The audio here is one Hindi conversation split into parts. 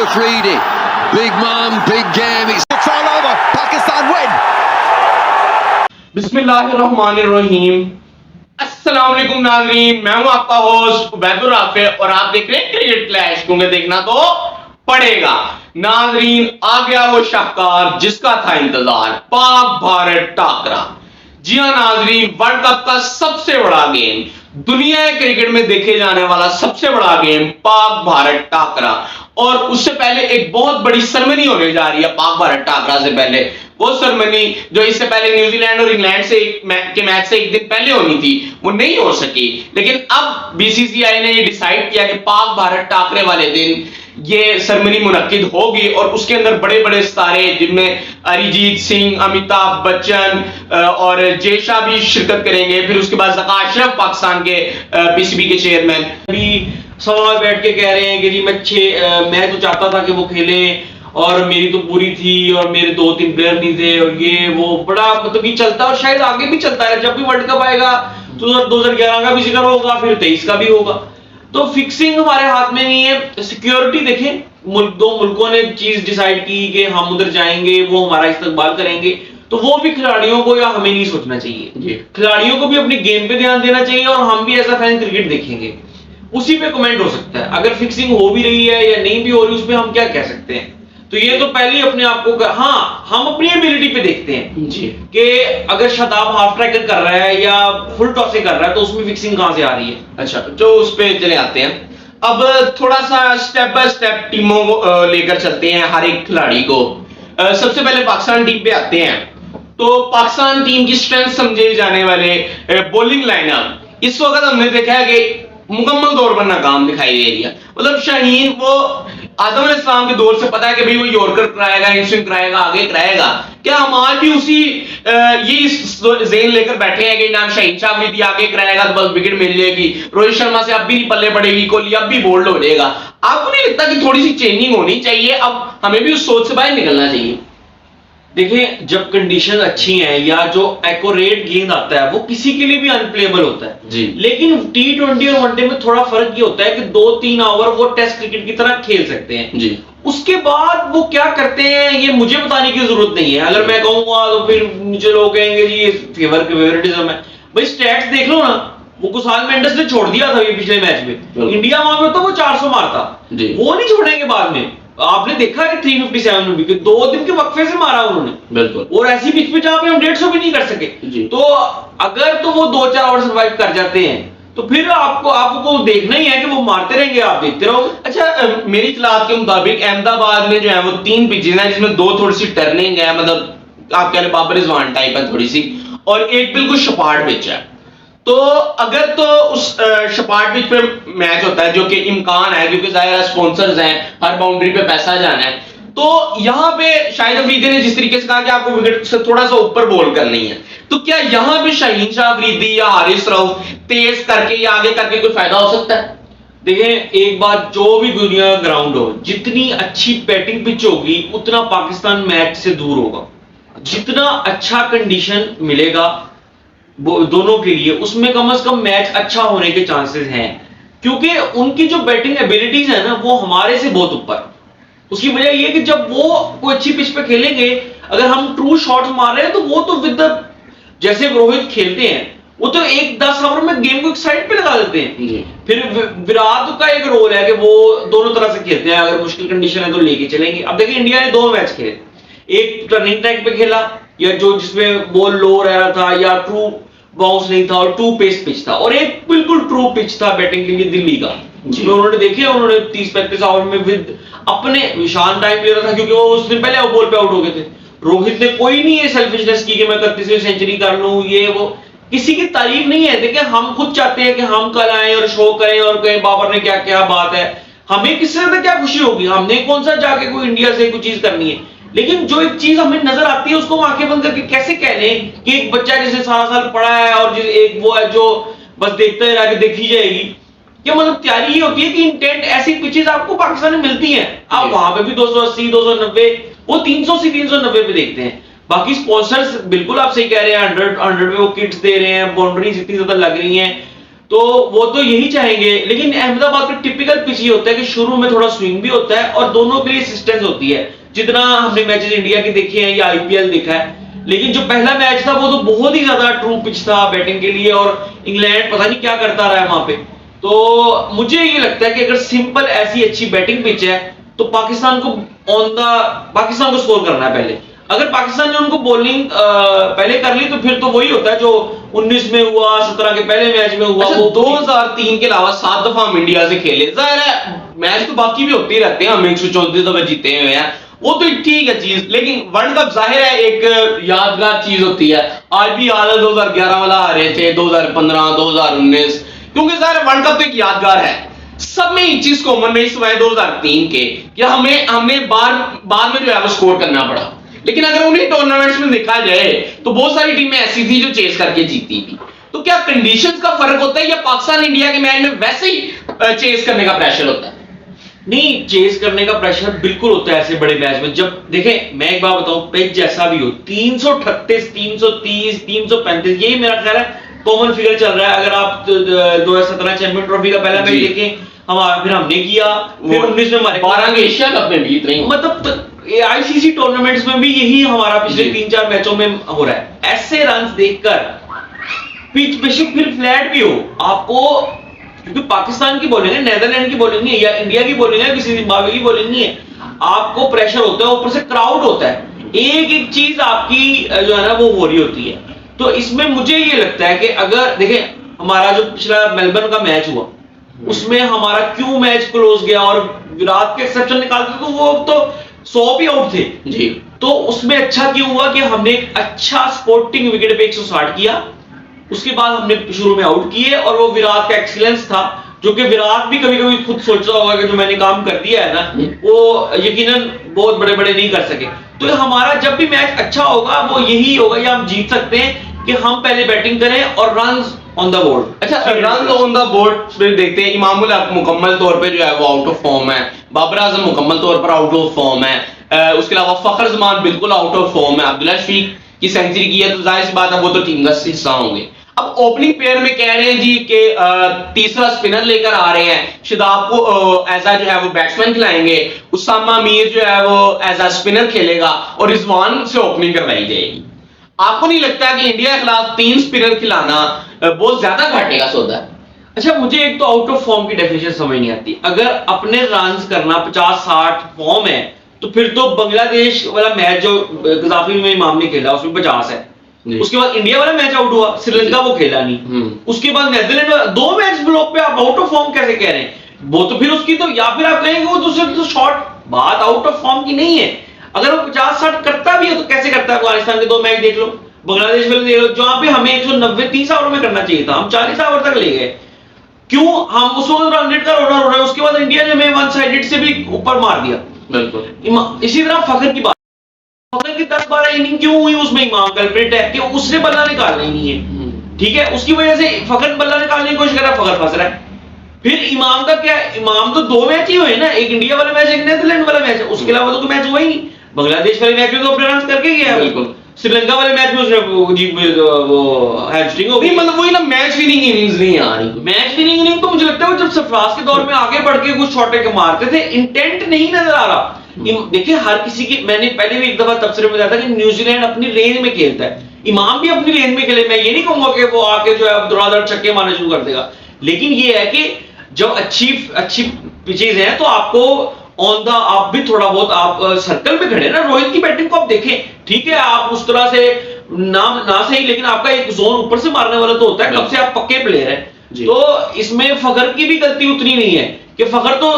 Afridi. Big man, big game. It's all over. Pakistan win. बिस्मिल्लाहिर्रहमानिर्रहीम। अस्सलाम वालेकुम नाज़रीन, मैं हूं आपका होस्ट उबैदुर राफे और आप देख रहे हैं क्रिकेट क्लैश। क्योंकि देखना तो पड़ेगा नाज़रीन। आ गया वो शाहकार जिसका था इंतजार, पाक भारत टाकरा। जी हां नाज़रीन, वर्ल्ड कप का सबसे बड़ा गेम, दुनिया क्रिकेट में देखे जाने वाला सबसे बड़ा गेम, पाक भारत टाकरा। और उससे पहले एक बहुत बड़ी सेरेमनी होने जा रही है पाक भारत टाकरा से पहले। वो सेरेमनी जो इससे पहले न्यूजीलैंड और इंग्लैंड से के मैच से एक दिन पहले होनी थी, वो नहीं हो सकी। लेकिन अब बीसीसीआई ने ये डिसाइड किया कि पाक भारत टाकरे वाले दिन ये सेरेमनी मुनक्किद होगी और उसके अंदर बड़े बड़े सितारे जिनमें अरिजीत सिंह, अमिताभ बच्चन और जय शाह भी शिरकत करेंगे। फिर उसके बाद ज़का अशरफ, पाकिस्तान के पीसीबी के चेयरमैन, भी सभा में बैठ के कह रहे हैं कि जी मैं तो चाहता था कि वो खेले और मेरी तो पूरी थी और मेरे 2-3 प्लेयर नहीं थे और ये वो बड़ा मतलब कि चलता और शायद आगे भी चलता है। जब भी वर्ल्ड कप आएगा तो 2011 का भी जिक्र होगा, फिर 23 का भी होगा। तो फिक्सिंग हमारे हाथ में नहीं है। सिक्योरिटी देखें, दो मुल्कों ने चीज डिसाइड की कि हम उधर जाएंगे, वो हमारा इस्तकबाल करेंगे, तो वो भी खिलाड़ियों को या हमें नहीं सोचना चाहिए। खिलाड़ियों को भी अपनी गेम पे ध्यान देना चाहिए और हम भी एज अ फैन क्रिकेट देखेंगे, उसी पे कमेंट हो सकता है। अगर फिक्सिंग हो भी रही है या नहीं भी हो रही, उसमें हम क्या कह सकते हैं। तो ये तो पहले ही अपने आप को हाँ, हम अपनी एबिलिटी पे देखते हैं जी कि अगर शादाब हाफ ट्रैकर कर रहा है या फुल टॉसे कर रहा है तो उसमें फिक्सिंग कहां से आ रही है। अच्छा, जो उस पे चले आते हैं। अब थोड़ा सा स्टेप बाय स्टेप टीमों को लेकर चलते हैं, हर एक खिलाड़ी को। सबसे पहले पाकिस्तान टीम पे आते हैं। तो पाकिस्तान टीम की स्ट्रेंथ समझे जाने वाले बॉलिंग लाइनअप इस वक्त हमने देखा है कि मुकम्मल तौर पर नाकाम दिखाई दे रही है। मतलब शाहीन वो आदम अलैहिस्सलाम के दौर से पता है कि भाई वो यॉर्कर कराएगा, इन स्विंग कराएगा, आगे कराएगा। क्या हम आज भी उसी ये ज़हन लेकर बैठे हैं कि नाम शाहीन शाह अफरीदी आगे कराएगा तो बस विकेट मिल जाएगी, रोहित शर्मा से अब भी नहीं पल्ले पड़ेगी, कोहली अब भी बोल्ड हो जाएगा। आपको नहीं लगता कि थोड़ी सी चेंजिंग होनी चाहिए? अब हमें भी उस सोच से बाहर निकलना चाहिए। देखिए, जब कंडीशन अच्छी है या जो एक्यूरेट गेंद आता है वो किसी के लिए भी अनप्लेबल होता है जी। लेकिन T20 और वनडे में थोड़ा फर्क ये होता है कि 2-3 ओवर वो टेस्ट क्रिकेट की तरह खेल सकते हैं जी। उसके बाद वो क्या करते हैं ये मुझे बताने की जरूरत नहीं है। अगर मैं कहूंगा तो फिर मुझे लोग कहेंगे जी ये फेवरेटिज्म है। भाई स्टैट्स देख लो ना, वो कुसाल मेंडिस ने छोड़ दिया था ये पिछले मैच में, इंडिया वहां पे तो वो 400 मारता, वो नहीं छोड़ेंगे बाद में। आपने देखा कि 357 विकेट 2 दिन के वक्फे से मारा उन्होंने, बिल्कुल। और ऐसी पिच पे जहां पे हम 150 भी नहीं कर सके जी। तो अगर तो वो 2-4 ओवर सर्वाइव कर जाते हैं तो फिर आपको देखना ही है कि वो मारते रहेंगे, आप देखते रहोगे। अच्छा, मेरी इतलात के मुताबिक अहमदाबाद में जो है वो 3 पिचेस हैं जिसमें 2 थोड़ी सी टर्निंग है, मतलब आप कह रहे बाबर रिजवान टाइप है थोड़ी सी, और एक बिल्कुल सपाट पिच है। तो अगर तो उस सपाट पिच पे मैच होता है, जो कि इम्कान है क्योंकि जाहिर स्पॉन्सर्स हैं, हर बाउंड्री पे पैसा जाना है, तो यहां पे शाहिद अफरीदी ने जिस तरीके से कहा कि आपको विकेट से थोड़ा सा ऊपर बॉल करनी है, तो क्या यहां पे शाहीन शाह अफरीदी या हारिस रऊफ तेज करके या आगे करके कोई फायदा हो सकता है? देखें, एक बात, जो भी दुनिया ग्राउंड हो, जितनी अच्छी बैटिंग पिच होगी उतना पाकिस्तान मैच से दूर होगा। जितना अच्छा कंडीशन मिलेगा दोनों के लिए, उसमें कम से कम मैच अच्छा होने के चांसेस हैं, क्योंकि उनकी जो बैटिंग एबिलिटीज है ना वो हमारे से बहुत ऊपर। उसकी वजह यह कि जब वो कोई अच्छी पिच पे खेलेंगे, अगर हम ट्रू शॉट्स मार रहे हैं तो वो तो विद जैसे रोहित खेलते हैं, वो तो 1-10 ओवर में गेम को एक साइड पे लगा देते हैं। फिर विराट का एक रोल है कि वो दोनों तरह से खेलते हैं, अगर मुश्किल कंडीशन है तो लेके चलेंगे। अब देखिए, इंडिया ने 2 मैच खेले, एक टर्निंग ट्रैक पे खेला या जो जिसमें बॉल लो रहा था या ट्रू बाउंस नहीं था और 2 पेस पिच था, और एक बिल्कुल ट्रू पिच था बैटिंग के लिए दिल्ली का, जिसमें उन्होंने देखे उन्होंने 30-35 ओवर में विद अपने निशान टाइम ले रहा था क्योंकि वो उस दिन पहले बॉल पे आउट हो गए थे। रोहित ने कोई नहीं ये सेल्फिशनेस की कि मैं 31वीं सेंचुरी कर लूं, ये वो किसी की तारीफ नहीं है। देखिए, हम खुद चाहते हैं कि हम कल आए और शो करें और कहें बाबर ने क्या क्या बात है, हमें किससे ज्यादा क्या खुशी होगी, हमने कौन सा जाके कोई इंडिया से कोई चीज करनी है। लेकिन जो एक चीज हमें नजर आती है उसको हम आंखें बंद करके कैसे कह लें कि एक बच्चा जिसे सारा साल पढ़ा है और जिस एक वो है जो बस देखते रह के देखी जाएगी। क्या मतलब तैयारी ये होती है कि इंटेंट ऐसी पिचेस आपको पाकिस्तान में मिलती हैं, आप वहां पे भी 280, 290, वो 300 से 390 पे देखते हैं। बाकी स्पॉन्सर्स बिल्कुल आप सही कह रहे हैं, 100 पे वो किट्स दे रहे हैं, बाउंड्रीज इतनी ज्यादा लग रही हैं, तो वो तो यही चाहेंगे, लेकिन अहमदाबाद का टिपिकल पिच ये होता है कि शुरू में थोड़ा स्विंग भी होता है और दोनों के लिए असिस्टेंस होती है। जितना हमने मैचेस इंडिया के देखे हैं या आईपीएल देखा है, लेकिन जो पहला मैच था वो तो बहुत ही ज्यादा ट्रू पिच था बैटिंग के लिए, और इंग्लैंड पता नहीं क्या करता रहा है वहां पे। तो मुझे ये लगता है कि अगर सिंपल ऐसी अच्छी बैटिंग पिच है तो पाकिस्तान को स्कोर करना है पहले। अगर पाकिस्तान ने उनको बॉलिंग पहले कर ली तो फिर तो वही होता है जो 19 में हुआ, 17 के पहले मैच में हुआ। अच्छा, वो 2003 के अलावा 7 दफा हम इंडिया से खेले, जाहिर है मैच तो बाकी भी होते ही रहते हैं, हम 134 दफे जीते हुए हैं, वो तो ठीक है चीज, लेकिन वर्ल्ड कप जाहिर है एक यादगार चीज होती है। आज भी हाल 2011 वाला हारे थे, 2015, 2019, क्योंकि जाहिर वर्ल्ड कप तो एक यादगार है। सब में एक चीज कॉमन रही सिवाय 2003 के कि हमें बार में जो है वो स्कोर करना पड़ा। लेकिन अगर उन्हीं टूर्नामेंट्स में देखा जाए तो बहुत सारी टीमें ऐसी थी जो चेस करके जीती थी। तो क्या कंडीशंस का फर्क होता है या पाकिस्तान इंडिया के मैच में वैसे ही चेस करने का प्रेशर होता है? नहीं, चेस करने का प्रेशर बिल्कुल होता है ऐसे बड़े मैच में। जब देखें, मैं एक बात बताऊं, पिच जैसा भी हो, 338, 330, 335, यही मेरा ख्याल है कॉमन फिगर चल रहा है। अगर आप 2017 चैंपियन ट्रॉफी का पहला मैच देखें, फिर हमने किया, फिर 19 में हमारे 12 के एशिया कप में भी इतना ही, मतलब आईसीसी टूर्नामेंट्स में भी यही हमारा पिछले 3-4 मैचों में हो रहा है। ऐसे रन देखकर पिच बेशक फिर फ्लैट भी हो आपको, क्योंकि पाकिस्तान की बॉलिंग है, नेदरलैंड की बॉलिंग नहीं है या इंडिया की बॉलिंग है, किसी जिम्बाब्वे की बॉलिंग नहीं है, आपको प्रेशर होता है, ऊपर से क्राउड होता है, एक एक चीज आपकी जो है ना वो हो रही होती है। तो इसमें मुझे ये लगता है कि अगर देखें, हमारा जो पिछला मेलबर्न का मैच हुआ उसमें हमारा क्यों मैच क्लोज गया और विराट के एक्सेप्शन निकालते तो वो तो 100 भी आउट थे जी। तो उसमें अच्छा क्यों हुआ कि हमने एक अच्छा स्पोर्टिंग विकेट पे 160 किया, उसके बाद हमने शुरू में आउट किए, और वो विराट का एक्सीलेंस था, जो कि विराट भी कभी कभी खुद सोचता होगा कि जो मैंने काम कर दिया है ना वो यकीनन बहुत बड़े बड़े नहीं कर सके। तो हमारा जब भी मैच अच्छा होगा वो यही होगा, या हम जीत सकते हैं कि हम पहले बैटिंग करें और रन्स ऑन द बोर्ड। अच्छा, रन ऑन द बोर्ड पे देखते हैं, इमामुल हक मुकम्मल तौर पे जो है वो आउट ऑफ फॉर्म है, बाबर आजम मुकम्मल तौर पर आउट ऑफ फॉर्म है, उसके अलावा फखर जमान बिल्कुल आउट ऑफ फॉर्म है, अब्दुल्ला शफीक की सेंचुरी की है तो जाहिर सी बात है वो तो टीम का हिस्सा होंगे। अब ओपनिंग पेयर में कह रहे हैं जी कि तीसरा स्पिनर लेकर आ रहे हैं, शादाब को ऐसा जो है वो बैट्समैन खिलाएंगे, उसामा मीर जो है वो एज अ स्पिनर खेलेगा और रिजवान से ओपनिंग करवाई जाएगी। आपको नहीं लगता कि इंडिया के खिलाफ 3 स्पिनर खिलाना बहुत ज्यादा घाटे का सौदा है? अच्छा, मुझे एक तो आउट ऑफ फॉर्म की डेफिनेशन समझ नहीं आती। अगर अपने रन्स करना 50-60 फॉर्म है तो फिर तो बांग्लादेश वाला मैच जो गजाफी में इमाम ने खेला उसमें 50 है, उसके बाद इंडिया वाला मैच आउट हुआ, श्रीलंका वो खेला नहीं, उसके बाद नेदरलैंड वाला 2 मैच ब्लॉक पे आप आउट ऑफ फॉर्म कैसे कह रहे हैं? वो तो फिर उसकी तो, या फिर आप कहेंगे वो दूसरे तो शॉर्ट बात आउट ऑफ फॉर्म की नहीं है। अगर वो 50-60 करता भी है तो कैसे करता है? अफगानिस्तान के 2 मैच देख लो, बांग्लादेश वाले देख लो, जहां पे हमें 190-30 ओवर में करना चाहिए था, हम 40 ओवर तक ले गए। क्यों? हम उस वक्त रन रेट का ऑर्डर हो रहा है, उसके बाद इंडिया ने हमें वन साइडेड से भी ऊपर मार दिया। बिल्कुल। इसी तरह फखर की बात, फखर की 10-12 इनिंग क्यों हुई, उसमें इमाम कल्प्रिट है कि उसने बल्ला निकालना ही नहीं है, ठीक है, उसकी वजह से फखर बल्ला निकालने की कोशिश कर रहा है, फखर फंस रहा है। फिर इमाम का क्या, इमाम तो 2 मैच ही हुए ना, एक इंडिया वाला मैच, एक नेदरलैंड वाला मैच है, उसके अलावा तो कोई मैच हुआ ही नहीं। बांग्लादेश वाले मैच में तो अपने रन करके गया है, बिल्कुल। श्रीलंका वाले मैच में उसने वो हैमस्ट्रिंग हो गई, मतलब वही ना, मैच विनिंग इनिंग्स नहीं आ रही। मैच विनिंग इनिंग तो मुझे लगता है जब सरफराज के दौर में आगे बढ़ के कुछ शॉट के मारते थे, इंटेंट नहीं नजर आ रहा। देखिए हर किसी की, मैंने पहले भी एक दफा तबसरे में बताया था कि न्यूजीलैंड अपनी रेंज में खेलता है, इमाम भी अपनी रेंज में खेले। मैं ये नहीं कहूंगा कि वो आके जो है धड़ाधड़ छक्के मारने शुरू कर देगा, लेकिन ये है कि जब अच्छी पिचेज हैं तो आपको ऑन द, आप भी थोड़ा बहुत आप सर्कल में खड़े ना। रोहित की बैटिंग को आप देखें, ठीक है, आप उस तरह से ना सही, लेकिन आपका एक जोन ऊपर से मारने वाला तो होता है, कब से आप पक्के प्लेयर हैं। तो इसमें फखर की भी गलती उतनी नहीं है कि फखर तो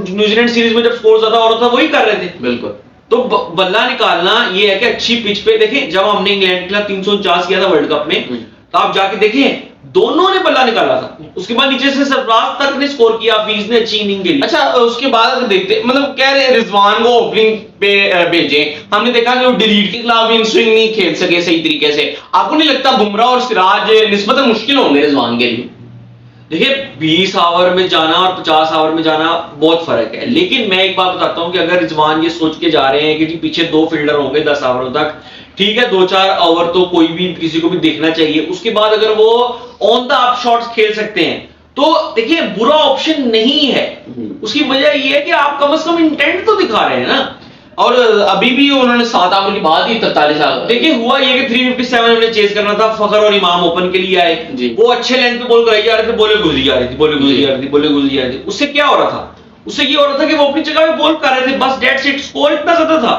न्यूजीलैंड सीरीज में जब स्कोर ज्यादा हो रहा था वही कर रहे थे। बिल्कुल। तो बल्ला निकालना ये है कि अच्छी पिच पे देखें, जब हमने इंग्लैंड के खिलाफ 349 किया था वर्ल्ड कप में, तो आप जाके देखें दोनों ने बल्ला निकाला था, उसके बाद नीचे से सरफराज तक ने स्कोर किया, हफीज ने अच्छी इनिंग खेली। अच्छा, उसके बाद अगर देखते, मतलब कह रहे हैं रिजवान को ओपनिंग पे भेजे, हमने देखा कि वो डिलीट के खिलाफ इन स्विंग नहीं खेल सके सही तरीके से। आपको नहीं लगता बुमराह और सिराज निस्बतन मुश्किल होंगे रिजवान के लिए? देखिए 20 ओवर में जाना और 50 ओवर में जाना बहुत फर्क है, लेकिन मैं एक बात बताता हूं कि अगर रिजवान ये सोच के जा रहे हैं कि जी पीछे 2 फील्डर होंगे 10 ओवरों तक, ठीक है, 2-4 ओवर तो कोई भी किसी को भी देखना चाहिए। उसके बाद अगर वो ऑन द अप शॉट्स खेल सकते हैं तो देखिए बुरा ऑप्शन नहीं है। उसकी वजह ये है कि आप कम से कम इंटेंट तो दिखा रहे हैं ना। और अभी भी उन्होंने 7 ओवर की बात ही 43 आ गए। देखिए हुआ ये कि 357 हमने चेज करना था, फखर और इमाम ओपन के लिए आए जी। वो अच्छे लेंथ पे बॉल कराई जा रहे थे, बॉलें गुजरी जा रही थी, बॉलें गुजरी जा रही थी, बॉलें गुजरी जा रही थी। उससे क्या हो रहा था? उससे ये हो रहा था कि वो अपनी जगह पे बॉल कर रहे थे, बस डेट सेट, स्कोर इतना ज्यादा था।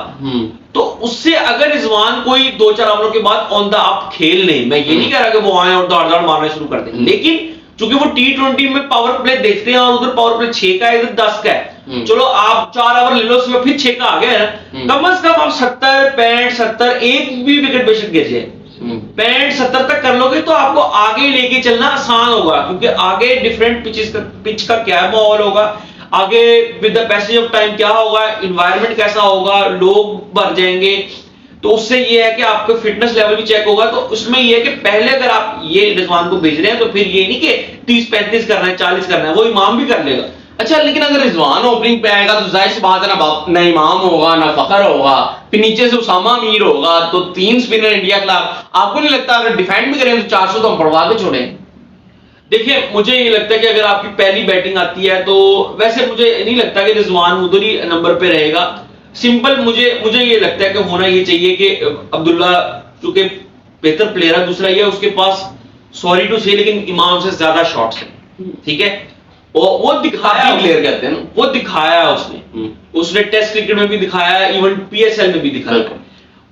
तो उससे अगर रिजवान कोई 2-4 ओवरों के बाद ऑन द अप खेल लें, मैं ये नहीं कह रहा कि वो आए और दौड़ मारना शुरू कर दें, लेकिन चूंकि वो T20 में पावर प्ले देखते हैं और उधर पावर प्ले 6 का है, इधर 10 का है, चलो आप 4 ओवर ले लो, उसमें फिर 6 का आ गया है ना, कम से कम आप 70, 65, 70 एक भी विकेट बेशक गिर जाए, 65-70 तक कर लोगे तो आपको आगे लेके चलना आसान होगा। क्योंकि आगे डिफरेंट पिच का क्या माहौल होगा, आगे with the passage of time क्या होगा, एनवायरनमेंट कैसा होगा, लोग भर जाएंगे, तो उससे ये है कि आपका फिटनेस लेवल भी चेक होगा। तो उसमें ये है कि पहले अगर आप ये रिजवान को भेज रहे हैं तो फिर ये नहीं कि 30-35 करना है, 40 करना है, वो इमाम भी कर लेगा। अच्छा, लेकिन अगर रिजवान ओपनिंग पे आएगा तो जाहिर सी बात है ना इमाम होगा ना फखर होगा, फिर नीचे से उसामा मीर होगा, तो 3 स्पिनर इंडिया के खिलाफ। आपको नहीं लगता अगर डिफेंड भी करें तो 400 तो हम पड़वा के छोड़ें? देखिए मुझे ये लगता है कि अगर आपकी पहली बैटिंग आती है तो वैसे मुझे नहीं लगता कि रिजवान उधर ही नंबर पे रहेगा। सिंपल मुझे ये लगता है कि होना ये चाहिए कि अब्दुल्ला चूंकि बेहतर प्लेयर है, दूसरा ये उसके पास सॉरी टू से लेकिन इमाम से ज्यादा शॉट्स हैं, ठीक है, वो दिखाया प्लेयर कहते हैं ना, वो दिखाया उसने टेस्ट क्रिकेट में भी दिखाया, इवन PSL में भी दिखाया।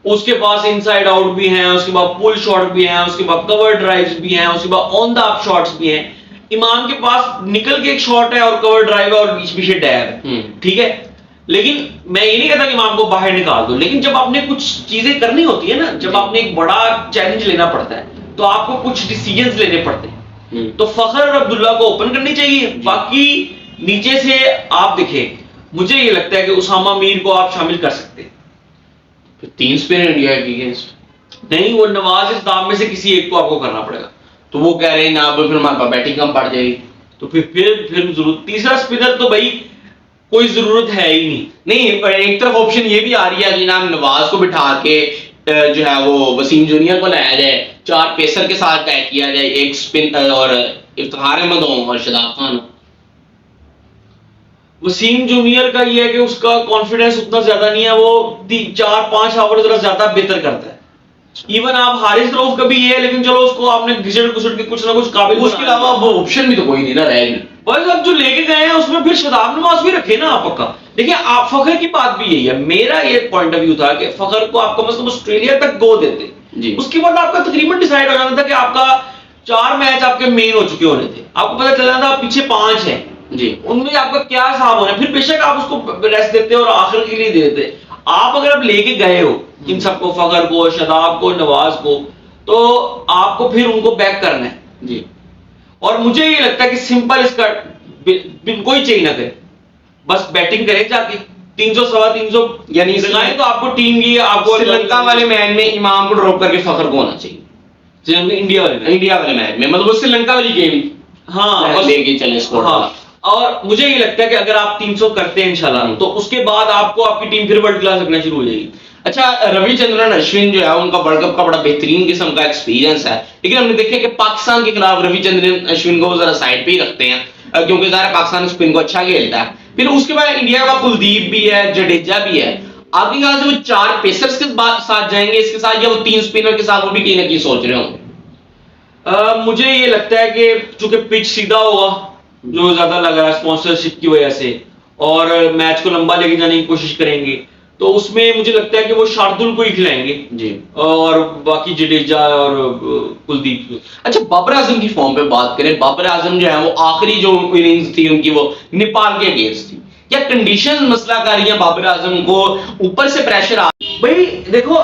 उसके पास इनसाइड आउट भी हैं, उसके बाद पुल शॉट भी हैं, उसके बाद कवर ड्राइव्स भी हैं, उसके बाद ऑन द अप शॉट्स भी हैं। इमाम के पास निकल के एक शॉट है और कवर ड्राइव है और बीच पीछे डैब है, ठीक है। लेकिन मैं ये नहीं कहता कि इमाम को बाहर निकाल दो, लेकिन जब आपने कुछ चीजें करनी होती है ना, जब आपने एक बड़ा चैलेंज लेना पड़ता है तो आपको कुछ डिसीजंस लेने पड़ते हैं। तो फखर और अब्दुल्ला को ओपन करनी चाहिए, बाकी नीचे से आप देखें, मुझे ये लगता है कि उसामा मीर को आप शामिल कर सकते हैं। 3 स्पिनर इंडिया के अगेंस्ट नहीं, वो नवाज इस्लाम में से किसी एक को आपको करना पड़ेगा। तो वो कह रहे हैं ना, फिर हमारे पास बैटिंग कम पड़ जाएगी, तो फिर जरूरत तीसरा स्पिनर तो भाई कोई जरूरत है ही नहीं। एक तरफ ऑप्शन ये भी आ रही है कि ना नवाज को बिठा के जो है वो वसीम जूनियर को लाया जाए, 4 पेसर के साथ तय किया जाए, 1 स्पिन और इफ्तिखार अहमद और शादाब खान। वसीम जूनियर का ये है कि उसका कॉन्फिडेंस उतना ज्यादा नहीं है, वो 4-5 ओवर जरा ज्यादा बेहतर करता है। इवन आप हारिस रऊफ का भी ये है, लेकिन चलो उसको आपने घिसट के कुछ ना कुछ काबिल, उसके अलावा वो ऑप्शन भी तो कोई नहीं ना रहेगी। बस अब जो लेके गए हैं उसमें फिर शदाब नवाज भी रखे ना आप पक्का। देखिए आप फखर की बात भी यही है, मेरा ये पॉइंट ऑफ व्यू था कि फखर को आप कम से कम ऑस्ट्रेलिया तक गो देते जी। उसके बाद आपका तकरीबन डिसाइड हो जाना था कि आपका 4 मैच आपके मेन हो चुके होने थे, आपको पता चल जाता था पीछे 5 हैं जी, उनमें आपका क्या हिसाब होना है। फिर बेशक आप उसको रेस्ट देते और आखिर के लिए दे देते। आप अगर आप लेके गए हो इन सबको, फखर को, शदाब को, नवाज को, तो आपको फिर उनको बैक करना है जी। और मुझे ये लगता है कि सिंपल इसका कोई चेंज ना करे, बस बैटिंग करे जाके 300 सवा 300 यानी तो आपको टीम की आपको श्रीलंका वाले मैच में इमाम को ड्रॉप करके फखर को होना चाहिए। इंडिया वाले मैच में मतलब श्रीलंका वाली गेम, हाँ लेके चले स्कोर। हाँ, और मुझे ये लगता है कि अगर आप 300 करते हैं इंशाल्लाह तो उसके बाद आपको आपकी टीम फिर वर्ल्ड क्लास रखना शुरू हो जाएगी। अच्छा, रविचंद्रन अश्विन जो है उनका वर्ल्ड कप का बड़ा बेहतरीन किस्म का एक्सपीरियंस है, लेकिन हमने देखा कि पाकिस्तान के खिलाफ रविचंद्रन अश्विन को जरा साइड पे ही रखते हैं क्योंकि ज़ाहिर पाकिस्तान स्पिन को अच्छा खेलता है। फिर उसके बाद इंडिया का कुलदीप भी है, जडेजा भी है। आपके ख्याल से वो 4 पेसर्स के साथ जाएंगे इसके साथ, या वो 3 स्पिनर के साथ वो भी कहीं ना कहीं सोच रहे होंगे? मुझे ये लगता है कि चूंकि पिच सीधा होगा, जो ज्यादा लग रहा है स्पॉन्सरशिप की वजह से, और मैच को लंबा लेके जाने की कोशिश करेंगे, तो उसमें मुझे लगता है कि वो शार्दुल को ही खिलाएंगे जी, और बाकी जडेजा और कुलदीप। अच्छा, बाबर आजम की फॉर्म पे बात करें, बाबर आजम जो है वो आखिरी जो इनिंग्स थी उनकी वो नेपाल के अगेंस्ट थी, क्या कंडीशन मसला कर रही है बाबर आजम को, ऊपर से प्रेशर आ? भाई देखो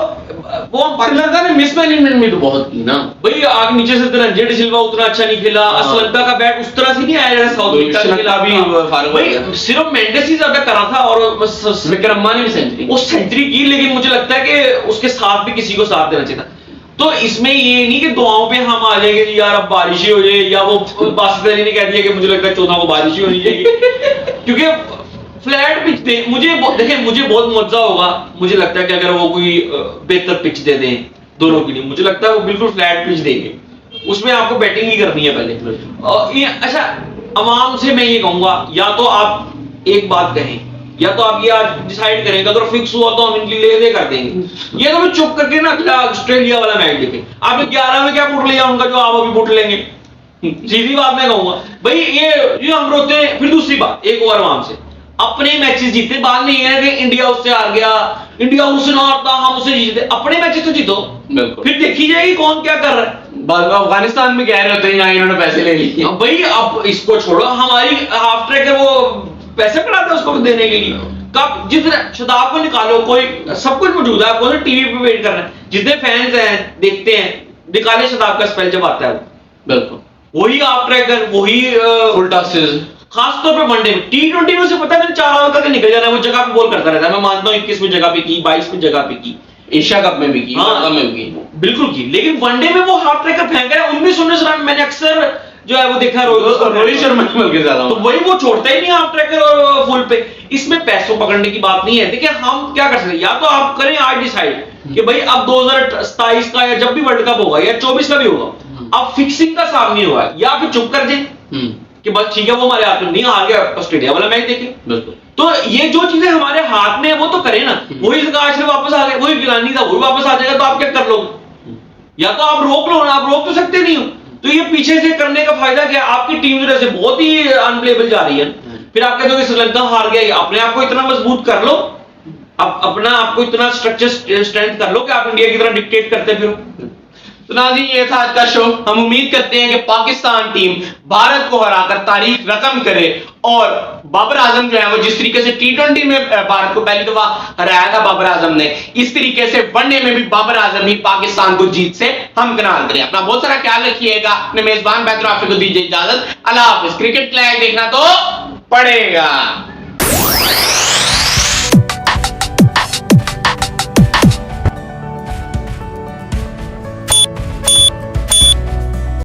वो श्रीलंका ने मिसमैनेजमेंट में तो बहुत की ना भाई, आग नीचे से रणजीत सिल्वा उतना अच्छा नहीं खेला, श्रीलंका का बैट उस तरह से नहीं आया जैसे साउथ अफ्रीका के खिलाफ भी सिर्फ मेंडिस ही ज्यादा करा था और विक्रम्मा ने भी सेंचुरी की, लेकिन मुझे लगता है कि उसके साथ भी किसी को साथ देना चाहिए था। तो इसमें ये नहीं कि दुआओं पे हम आ जाएंगे यार अब बारिश ही हो जाए, या वो बासित अली ने कह दिया कि मुझे लगता है 14 को बारिश ही होनी चाहिए क्योंकि फ्लैट पिच दे, देखें मुझे बहुत मजा होगा, मुझे लगता है कि अगर वो कोई बेहतर पिच दे दें दोनों के लिए, मुझे लगता है वो बिल्कुल फ्लैट पिच देंगे, उसमें आपको बैटिंग ही करनी है पहले। और ये अच्छा, अवाम से मैं ये कहूंगा, या तो आप एक बात कहें, या तो आप ये आज डिसाइड करें अगर फिक्स हुआ तो हम इनकी ले दे कर देंगे, ये तो चुप करके ना अगला ऑस्ट्रेलिया वाला मैच देखें। आपने 11 में क्या पुट लिया उनका जो आप अभी पुट लेंगे, सीधी बात मैं कहूंगा भाई, ये हम रोते हैं। फिर दूसरी बात, एक और आवाम से, अपने मैचेस जीते, बात नहीं है कि इंडिया उससे हार गया, इंडिया उससे ना हारता हम उससे जीते, अपने मैचेस तो जीतो, फिर देखी जाएगी कौन क्या कर रहा है। बाद में अफगानिस्तान में कह रहे होते हैं यहाँ इन्होंने पैसे ले लिए। भाई अब इसको छोड़ो, हमारी हाफ ट्रैकर वो पैसे पड़ाते हैं उसको देने के लिए, कब जितने शताब को निकालो, कोई सब कुछ मौजूद है, आपको टीवी पे वेट करना है, जितने फैंस हैं देखते हैं, निकाले शताब का स्पेल जब आता है, बिल्कुल वही हाफ ट्रैकर, वही फुल टॉसेस, खासतौर पे वनडे में। T20 में से पता है 4 ओवर करके निकल जाना है, वो जगह पे बॉल करता रहता है। मैं मानता हूँ 21 में जगह पे की, 22 में जगह पे की, एशिया कप में भी की, हाँ, में भी की, बिल्कुल की, लेकिन वनडे में वो हाफ ट्रैकर फेंक रहा है 19-19 रन। मैंने अक्सर जो है वो देखा रोहित शर्मा के ज्यादा, तो वही वो छोड़ता ही नहीं हाफ ट्रैकर और फुल पे। इसमें पैसों पकड़ने की बात नहीं है। देखिए हम क्या कर सकते हैं, या तो आप करें आज डिसाइड कि भाई अब 2027 का या जब भी वर्ल्ड कप होगा या 24 का भी होगा, अब फिक्सिंग का सामने हुआ है, या फिर चुप कर दें कि बस ठीक है वो हमारे हाथ में नहीं, हार गया ऑस्ट्रेलिया वाला मैच देखें। बिल्कुल। तो ये जो चीजें हमारे हाथ में है वो तो करें ना। वही आज से वापस आ गए, वही गिलानी था, वही वापस आ जाएगा, तो आप क्या कर लोगे? या तो आप रोक लो ना, आप रोक तो सकते नहीं हो। तो ये पीछे से करने का फायदा क्या? आपकी टीम जो है बहुत ही अनप्लेबल जा रही है, फिर आप कहते हो कि श्रीलंका हार गया। अपने आप को इतना मजबूत कर लो, अपना आपको इतना स्ट्रक्चर स्ट्रेंथ कर लो कि आप इंडिया की तरह डिक्टेट करते फिरो। तो नाज़रीन ये था आज का शो। हम उम्मीद करते हैं कि पाकिस्तान टीम भारत को हराकर तारीख रकम करे और बाबर आजम जो है वो जिस तरीके से T20 में भारत को पहली दफा हराया था बाबर आजम ने, इस तरीके से वनडे में भी बाबर आजम ही पाकिस्तान को जीत से हमकिनार करे। अपना बहुत सारा ख्याल रखिएगा। अपने मेजबान बैदर राफी को दीजिए इजाजत। अल्लाह हाफिज। क्रिकेट क्लैश देखना तो पड़ेगा।